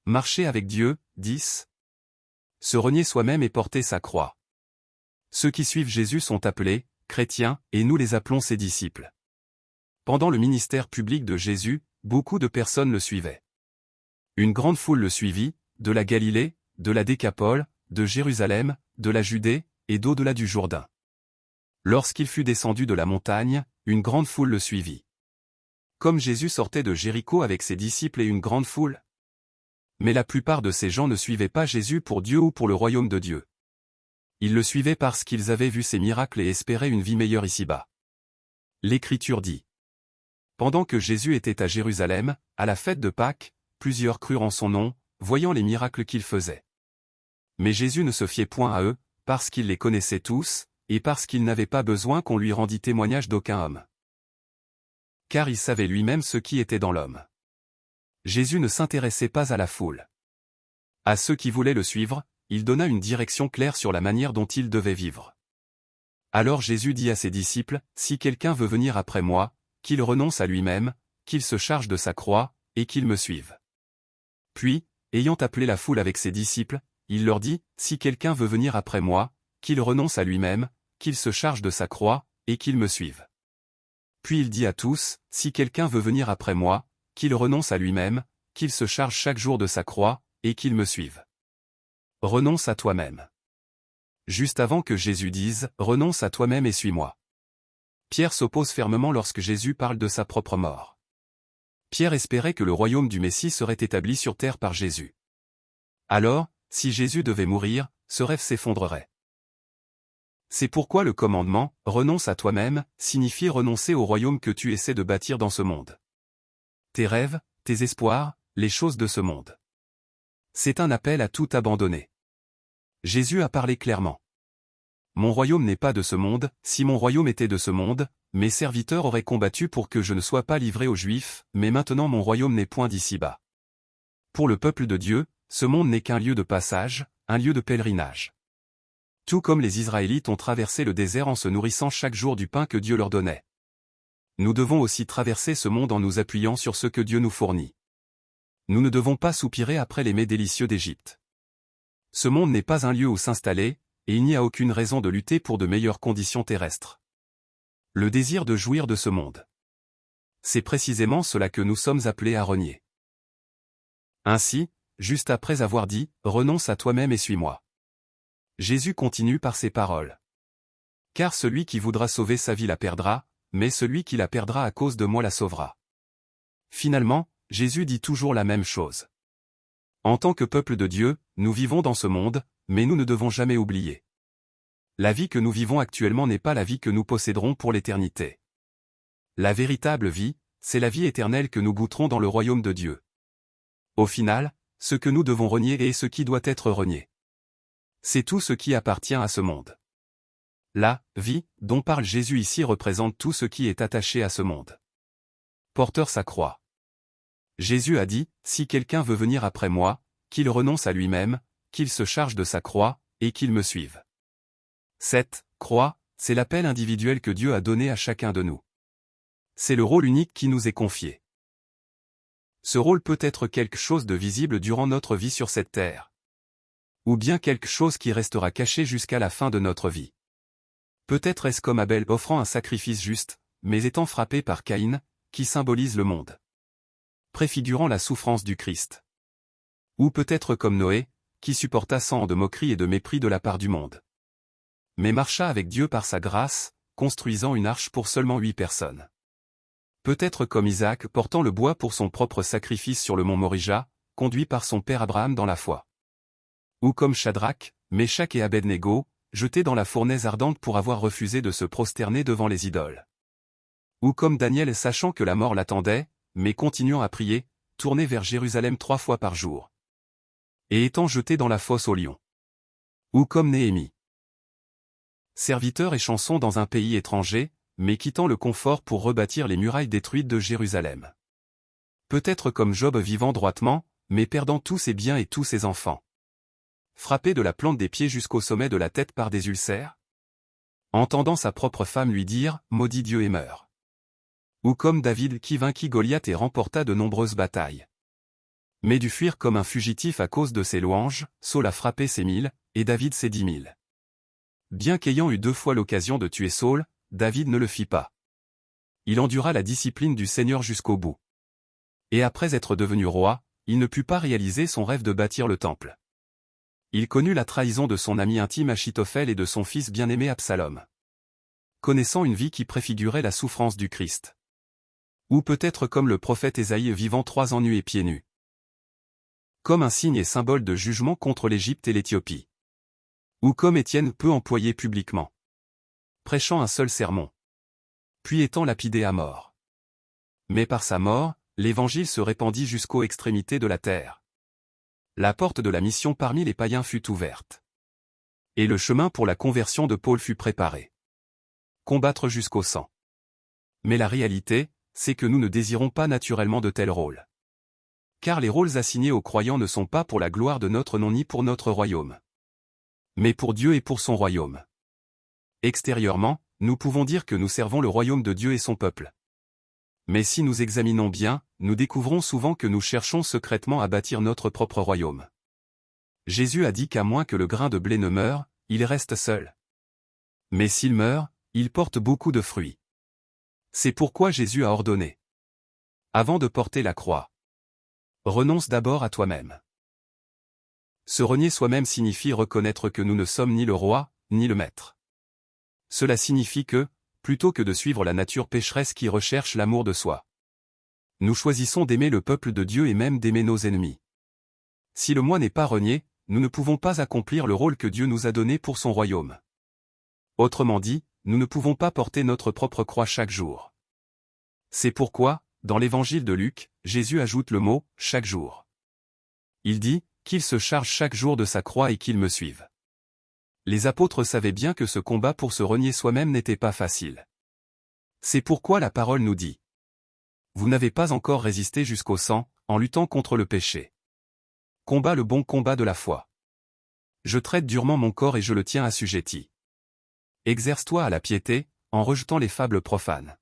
Marcher avec Dieu, 10. Se renier soi-même et porter sa croix. Ceux qui suivent Jésus sont appelés chrétiens, et nous les appelons ses disciples. Pendant le ministère public de Jésus, beaucoup de personnes le suivaient. Une grande foule le suivit, de la Galilée, de la Décapole, de Jérusalem, de la Judée, et d'au-delà du Jourdain. Lorsqu'il fut descendu de la montagne, une grande foule le suivit. Comme Jésus sortait de Jéricho avec ses disciples et une grande foule. Mais la plupart de ces gens ne suivaient pas Jésus pour Dieu ou pour le royaume de Dieu. Ils le suivaient parce qu'ils avaient vu ses miracles et espéraient une vie meilleure ici-bas. L'Écriture dit. Pendant que Jésus était à Jérusalem, à la fête de Pâques, plusieurs crurent en son nom, voyant les miracles qu'il faisait. Mais Jésus ne se fiait point à eux, parce qu'il les connaissait tous, et parce qu'il n'avait pas besoin qu'on lui rendît témoignage d'aucun homme. Car il savait lui-même ce qui était dans l'homme. Jésus ne s'intéressait pas à la foule. À ceux qui voulaient le suivre, il donna une direction claire sur la manière dont ils devaient vivre. Alors Jésus dit à ses disciples, « Si quelqu'un veut venir après moi, qu'il renonce à lui-même, qu'il se charge de sa croix, et qu'il me suive. » Puis, ayant appelé la foule avec ses disciples, il leur dit, « Si quelqu'un veut venir après moi, qu'il renonce à lui-même, qu'il se charge de sa croix, et qu'il me suive. » Puis il dit à tous, « Si quelqu'un veut venir après moi, qu'il renonce à lui-même, qu'il se charge chaque jour de sa croix, et qu'il me suive. » Renonce à toi-même. Juste avant que Jésus dise, « Renonce à toi-même et suis-moi. » Pierre s'oppose fermement lorsque Jésus parle de sa propre mort. Pierre espérait que le royaume du Messie serait établi sur terre par Jésus. Alors, si Jésus devait mourir, ce rêve s'effondrerait. C'est pourquoi le commandement « Renonce à toi-même » signifie renoncer au royaume que tu essaies de bâtir dans ce monde. Tes rêves, tes espoirs, les choses de ce monde. C'est un appel à tout abandonner. Jésus a parlé clairement. Mon royaume n'est pas de ce monde, si mon royaume était de ce monde, mes serviteurs auraient combattu pour que je ne sois pas livré aux Juifs, mais maintenant mon royaume n'est point d'ici-bas. Pour le peuple de Dieu, ce monde n'est qu'un lieu de passage, un lieu de pèlerinage. Tout comme les Israélites ont traversé le désert en se nourrissant chaque jour du pain que Dieu leur donnait. Nous devons aussi traverser ce monde en nous appuyant sur ce que Dieu nous fournit. Nous ne devons pas soupirer après les mets délicieux d'Égypte. Ce monde n'est pas un lieu où s'installer, et il n'y a aucune raison de lutter pour de meilleures conditions terrestres. Le désir de jouir de ce monde. C'est précisément cela que nous sommes appelés à renier. Ainsi, juste après avoir dit « Renonce à toi-même et suis-moi ». Jésus continue par ces paroles. « Car celui qui voudra sauver sa vie la perdra, mais celui qui la perdra à cause de moi la sauvera. » Finalement, Jésus dit toujours la même chose. En tant que peuple de Dieu, nous vivons dans ce monde, mais nous ne devons jamais oublier. La vie que nous vivons actuellement n'est pas la vie que nous posséderons pour l'éternité. La véritable vie, c'est la vie éternelle que nous goûterons dans le royaume de Dieu. Au final, ce que nous devons renier est ce qui doit être renié. C'est tout ce qui appartient à ce monde. La vie, dont parle Jésus ici représente tout ce qui est attaché à ce monde. Porteur sa croix. Jésus a dit, « Si quelqu'un veut venir après moi, qu'il renonce à lui-même, qu'il se charge de sa croix, et qu'il me suive. » Cette croix, c'est l'appel individuel que Dieu a donné à chacun de nous. C'est le rôle unique qui nous est confié. Ce rôle peut être quelque chose de visible durant notre vie sur cette terre. Ou bien quelque chose qui restera caché jusqu'à la fin de notre vie. Peut-être est-ce comme Abel offrant un sacrifice juste, mais étant frappé par Caïn, qui symbolise le monde. Préfigurant la souffrance du Christ. Ou peut-être comme Noé, qui supporta 100 ans de moquerie et de mépris de la part du monde. Mais marcha avec Dieu par sa grâce, construisant une arche pour seulement 8 personnes. Peut-être comme Isaac portant le bois pour son propre sacrifice sur le mont Morija, conduit par son père Abraham dans la foi. Ou comme Shadrach, Meshach et Abednego, jetés dans la fournaise ardente pour avoir refusé de se prosterner devant les idoles. Ou comme Daniel sachant que la mort l'attendait, mais continuant à prier, tourné vers Jérusalem 3 fois par jour. Et étant jeté dans la fosse aux lions. Ou comme Néhémie. Serviteur et chanson dans un pays étranger, mais quittant le confort pour rebâtir les murailles détruites de Jérusalem. Peut-être comme Job vivant droitement, mais perdant tous ses biens et tous ses enfants. Frappé de la plante des pieds jusqu'au sommet de la tête par des ulcères. Entendant sa propre femme lui dire « Maudit Dieu et meurt ». Ou comme David qui vainquit Goliath et remporta de nombreuses batailles. mais dut fuir comme un fugitif à cause de ses louanges. Saul a frappé ses 1000, et David ses 10 000. Bien qu'ayant eu 2 fois l'occasion de tuer Saul, David ne le fit pas. Il endura la discipline du Seigneur jusqu'au bout. Et après être devenu roi, il ne put pas réaliser son rêve de bâtir le temple. Il connut la trahison de son ami intime Achitophel et de son fils bien-aimé Absalom. Connaissant une vie qui préfigurait la souffrance du Christ. Ou peut-être comme le prophète Ésaïe vivant 3 ans nus et pieds nus. Comme un signe et symbole de jugement contre l'Égypte et l'Éthiopie. Ou comme Étienne peu employé publiquement. Prêchant un seul sermon. Puis étant lapidé à mort. Mais par sa mort, l'Évangile se répandit jusqu'aux extrémités de la terre. La porte de la mission parmi les païens fut ouverte. Et le chemin pour la conversion de Paul fut préparé. Combattre jusqu'au sang. Mais la réalité, c'est que nous ne désirons pas naturellement de tels rôles. Car les rôles assignés aux croyants ne sont pas pour la gloire de notre nom ni pour notre royaume. Mais pour Dieu et pour son royaume. Extérieurement, nous pouvons dire que nous servons le royaume de Dieu et son peuple. Mais si nous examinons bien, nous découvrons souvent que nous cherchons secrètement à bâtir notre propre royaume. Jésus a dit qu'à moins que le grain de blé ne meure, il reste seul. Mais s'il meurt, il porte beaucoup de fruits. C'est pourquoi Jésus a ordonné. Avant de porter la croix, renonce d'abord à toi-même. Se renier soi-même signifie reconnaître que nous ne sommes ni le roi, ni le maître. Cela signifie que, plutôt que de suivre la nature pécheresse qui recherche l'amour de soi, nous choisissons d'aimer le peuple de Dieu et même d'aimer nos ennemis. Si le moi n'est pas renié, nous ne pouvons pas accomplir le rôle que Dieu nous a donné pour son royaume. Autrement dit, nous ne pouvons pas porter notre propre croix chaque jour. C'est pourquoi, dans l'évangile de Luc, Jésus ajoute le mot « chaque jour ». Il dit qu'il se charge chaque jour de sa croix et qu'il me suive. Les apôtres savaient bien que ce combat pour se renier soi-même n'était pas facile. C'est pourquoi la parole nous dit: vous n'avez pas encore résisté jusqu'au sang, en luttant contre le péché. Combat le bon combat de la foi. Je traite durement mon corps et je le tiens assujetti. Exerce-toi à la piété, en rejetant les fables profanes.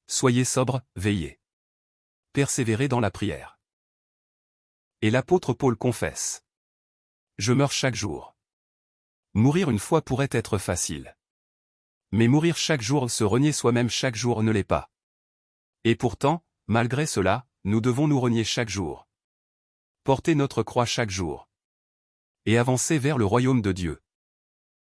Soyez sobre, veillez. Persévérez dans la prière. Et l'apôtre Paul confesse: je meurs chaque jour. Mourir une fois pourrait être facile. Mais mourir chaque jour, se renier soi-même chaque jour ne l'est pas. Et pourtant, malgré cela, nous devons nous renier chaque jour. Porter notre croix chaque jour. Et avancer vers le royaume de Dieu.